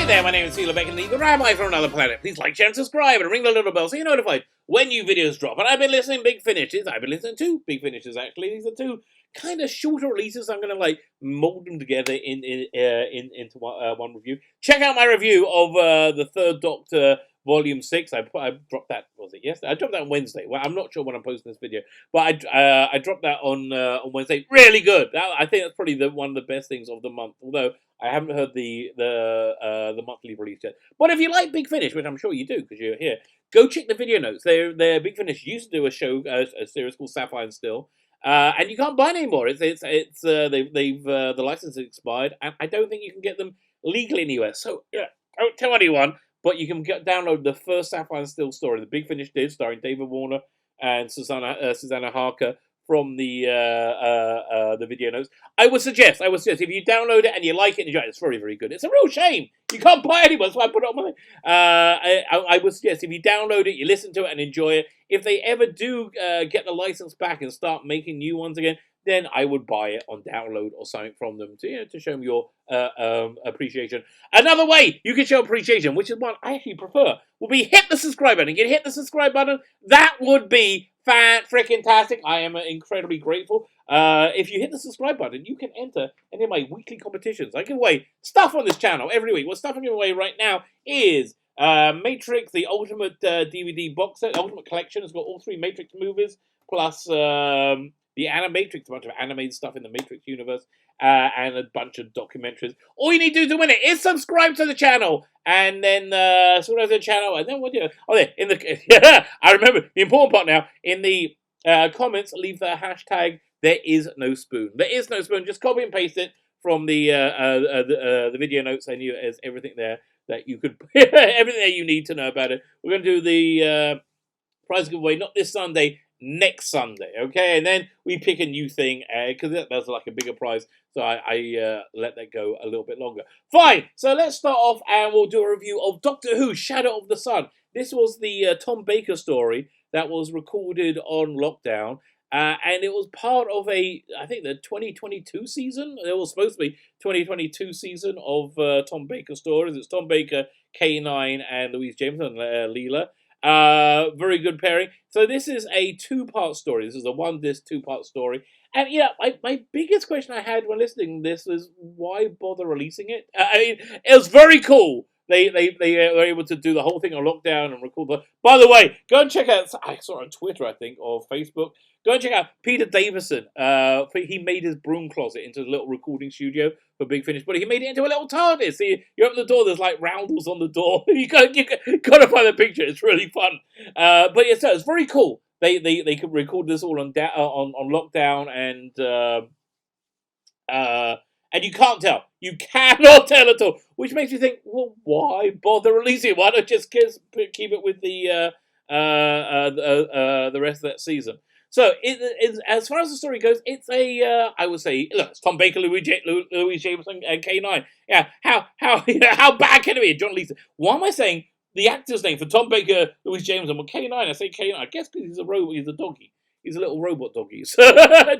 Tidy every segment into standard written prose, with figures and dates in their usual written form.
Hi there, my name is Sheila Beckenley, the Rabbi from another planet. Please like, share, and subscribe, and ring the little bell so you're notified when new videos drop. And I've been listening Big Finishes. I've been listening to Big Finishes, actually. These are two kind of shorter releases. I'm going to, mold them together into one review. Check out my review of the Third Doctor Volume 6. I dropped that, was it yesterday? I dropped that on Wednesday. Well, I'm not sure when I'm posting this video, but I dropped that on Wednesday. Really good. I think that's probably one of the best things of the month, although I haven't heard the monthly release yet. But if you like Big Finish, which I'm sure you do because you're here, go check the video notes. They're Big Finish used to do a series called Sapphire and Steel, and you can't buy it anymore. The license has expired, and I don't think you can get them legally in the US. So yeah, don't tell anyone. But you can download the first Sapphire and Steel story the Big Finish did, starring David Warner and Susanna Harker from the video notes. I would suggest if you download it and you like it and enjoy it, it's very, very good. It's a real shame you can't buy it anymore, so I put it on my. I would suggest if you download it, you listen to it and enjoy it. If they ever do get the license back and start making new ones again, then I would buy it on download or something from them to show them your appreciation. Another way you can show appreciation, which is one I actually prefer, will be hit the subscribe button. You can hit the subscribe button. That would be fan-freaking-tastic. I am incredibly grateful. If you hit the subscribe button, you can enter any of my weekly competitions. I give away stuff on this channel every week. What stuff I'm giving away right now is Matrix, the Ultimate DVD box set, Ultimate Collection. It's got all 3 Matrix movies, plus the Animatrix, a bunch of animated stuff in the Matrix universe, and a bunch of documentaries. All you need to do to win it is subscribe to the channel, and then subscribe to the channel, and then what do you? Oh, there in the I remember the important part now. In the comments, leave the hashtag. There is no spoon. There is no spoon. Just copy and paste it from the video notes. I knew there's everything there that you could everything that you need to know about it. We're going to do the prize giveaway not this Sunday. Next Sunday, okay, and then we pick a new thing because that's like a bigger prize, so I let that go a little bit longer. Fine, so let's start off and we'll do a review of Doctor Who: Shadow of the Sun. This was the Tom Baker story that was recorded on lockdown, and it was part of I think the 2022 season. It was supposed to be 2022 season of Tom Baker stories. It's Tom Baker, K9, and Louise Jameson, Leela. Very good pairing. So this is a 2-part story. This is a 1-disc 2-part story. And my biggest question I had when listening to this was why bother releasing it? I mean, it was very cool. They were able to do the whole thing on lockdown and record the. By the way, go and check out. I saw it on Twitter, I think, or Facebook. Go and check out Peter Davison. He made his broom closet into a little recording studio for Big Finish, but he made it into a little TARDIS. So you open the door, there's like roundels on the door. you got to find the picture. It's really fun. But yeah, so it's very cool. They could record this all on lockdown and you can't tell. You cannot tell at all. Which makes you think, well, why bother releasing it? Why not just keep it with the rest of that season? So, as far as the story goes, it's I would say, look, it's Tom Baker, Louise Jameson, and K9. Yeah, how bad can it be? John Leeson. Why am I saying the actor's name for Tom Baker, Louise Jameson? Well, K9, I say K9. I guess because he's a robot, he's a doggy. He's a little robot doggy.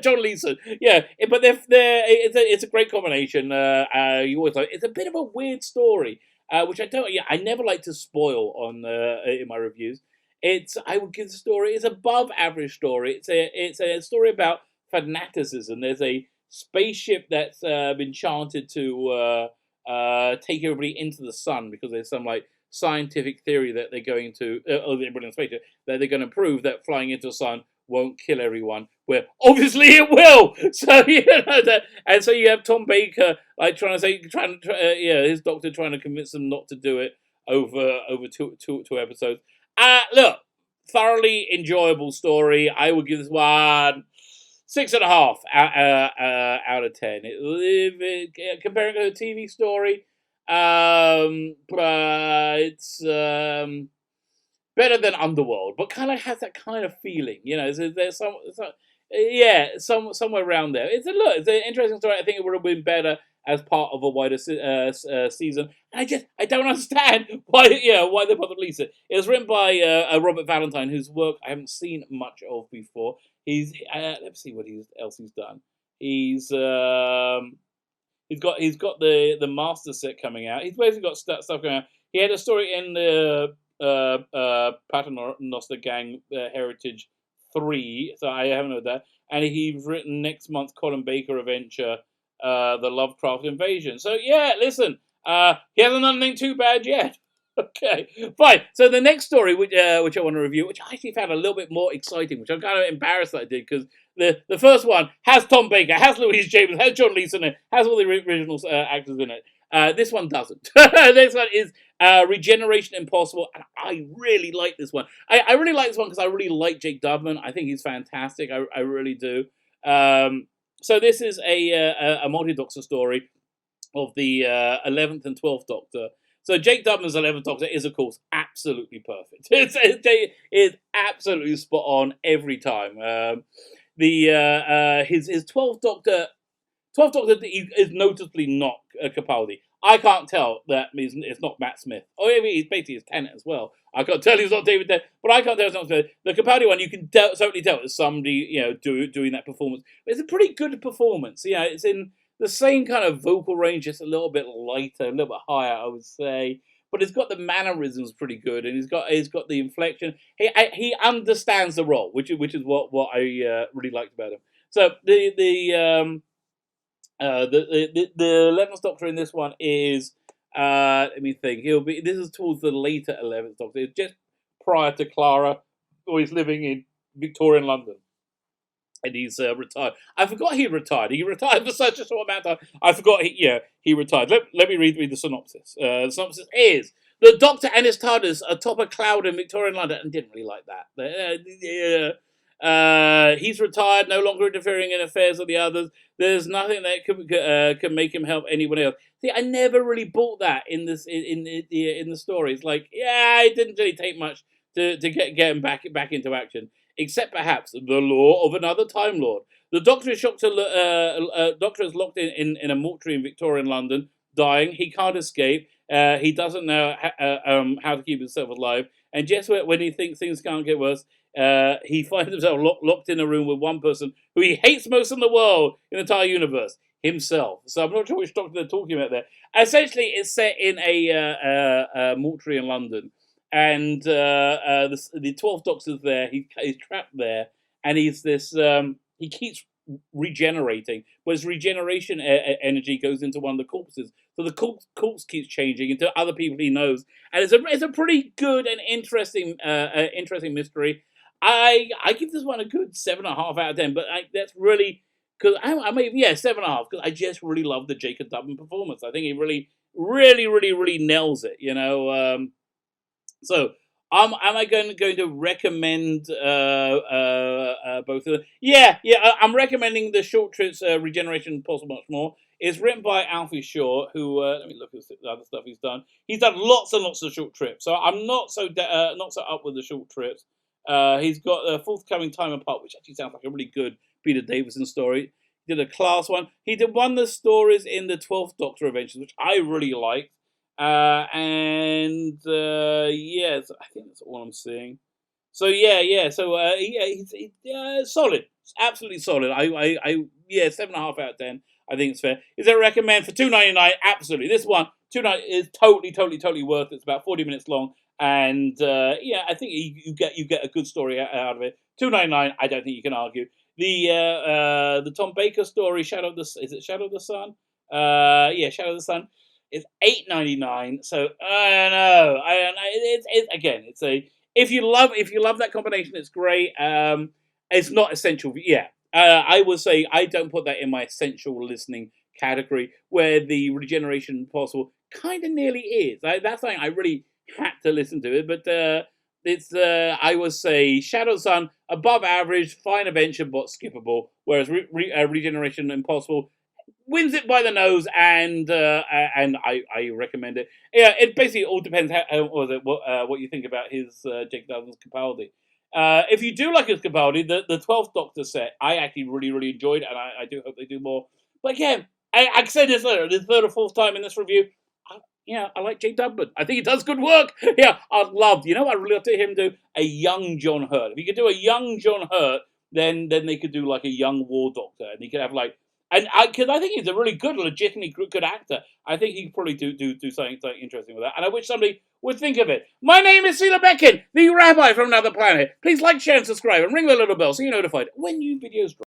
John Leeson. Yeah, but it's a great combination. You always like. It's a bit of a weird story, which I never like to spoil on in my reviews. I would give the story. It's above average story. It's a story about fanaticism. There's a spaceship that's been enchanted to take everybody into the sun because there's some scientific theory that they're going to everybody in spaceship that they're going to prove that flying into the sun won't kill everyone. Where obviously it will. So and so you have Tom Baker his doctor trying to convince them not to do it over two episodes. Look, thoroughly enjoyable story. I would give this one 6.5 out of 10. Comparing it to a TV story, it's better than Underworld, but kind of has that kind of feeling. There's somewhere around there. It's an interesting story. I think it would have been better as part of a wider season. And I don't understand why they bothered to release it. It was written by Robert Valentine, whose work I haven't seen much of before. Let's see what else he's done. He's He's got the master set coming out. He's basically got stuff going out. He had a story in the Paternoster Gang Heritage 3, so I haven't heard that. And he's written next month's Colin Baker adventure, The Lovecraft Invasion. So yeah, listen, he hasn't done anything too bad yet. Okay, fine. So the next story, which I want to review, which I actually found a little bit more exciting, which I'm kind of embarrassed that I did, because the first one has Tom Baker, has Louise James, has John Leeson in it, has all the original actors in it. This one doesn't. This one is Regeneration Impossible, and I really like this one. I really like this one because I really like Jake Dubman. I think he's fantastic. I really do. So this is a multi-Doctor story of the 11th and 12th Doctor. So Jake Dubman's 11th Doctor is, of course, absolutely perfect. It is absolutely spot on every time. His 12th Doctor is noticeably not Capaldi. I can't tell that it's not Matt Smith. Oh, yeah, he's basically his Tennant as well. I can't tell he's not David Tennant, but I can't tell it's not Smith. The Capaldi one, you can certainly tell it's somebody doing that performance. But it's a pretty good performance. It's in the same kind of vocal range, just a little bit lighter, a little bit higher, I would say. But it's got the mannerisms pretty good, and he's got the inflection. He understands the role, which is what I really liked about him. So the 11th Doctor in this one is let me think. This is towards the later 11th Doctor. It's just prior to Clara, or he's living in Victorian London. And he's retired. I forgot he retired. He retired for such a short amount of time. I forgot he retired. Let me read the synopsis. The synopsis is: the Doctor and his TARDIS atop a cloud in Victorian London. And didn't really like that. He's retired, no longer interfering in affairs of the others. There's nothing that can make him help anyone else. See, I never really bought that in the story. It's like, yeah, it didn't really take much to get him back into action. Except perhaps the law of another Time Lord. The Doctor is Doctor is locked in a mortuary in Victorian London, dying. He can't escape. He doesn't know how to keep himself alive. And just when he thinks things can't get worse, he finds himself locked in a room with one person who he hates most in the world, in the entire universe, himself. So I'm not sure which Doctor they're talking about there. Essentially, it's set in a mortuary in London. And the 12th Doctor's there. He's trapped there, and he's this. He keeps regenerating, but his regeneration energy goes into one of the corpses. So the corpse keeps changing into other people he knows, and it's a pretty good and interesting mystery. I give this one a good 7.5 out of 10, but that's really because I may 7.5 because I just really love the Jacob Dubman performance. I think he really nails it. So, am I going to recommend both of them? Yeah. I'm recommending the short trips, Regeneration Possible much more. It's written by Alfie Shaw, who let me look at the other stuff he's done. He's done lots and lots of short trips, so I'm not so up with the short trips. He's got a forthcoming Time Apart, which actually sounds like a really good Peter Davison story. He did a class one. He did one of the stories in the 12th Doctor Adventures, which I really liked. Yes, I think that's all I'm seeing. So So he's solid, absolutely solid. I 7.5 out of 10. I think it's fair. Is there a recommend for $2.99? Absolutely. This one $2.99 is totally worth it. It's about 40 minutes long, and I think you get a good story out of it. $2.99. I don't think you can argue. The Tom Baker story, Shadow of the Sun? Shadow of the Sun. It's $8.99. So I don't know. It's a if you love that combination, it's great. It's not essential. Yeah, I would say I don't put that in my essential listening category, where the Regeneration Possible kind of nearly is. That's something I really had to listen to it, but it's I would say Shadow Sun above average, fine adventure but skippable, whereas Regeneration Impossible wins it by the nose, and I recommend it. Yeah, it basically all depends what you think about his Jake Dubman's Capaldi. If you do like his Capaldi, the 12th Doctor set, I actually really enjoyed, and I do hope they do more. But again, I said this later, the third or fourth time in this review, I like Jake Dubman. I think he does good work. Yeah, I'd really love to hear him do a young John Hurt. If he could do a young John Hurt, then they could do like a young War Doctor, and he could have like And because I think he's a really good, legitimately good actor. I think he could probably do something interesting with that. And I wish somebody would think of it. My name is Sila Becken, the Rabbi from another planet. Please like, share, and subscribe, and ring the little bell so you're notified when new videos drop.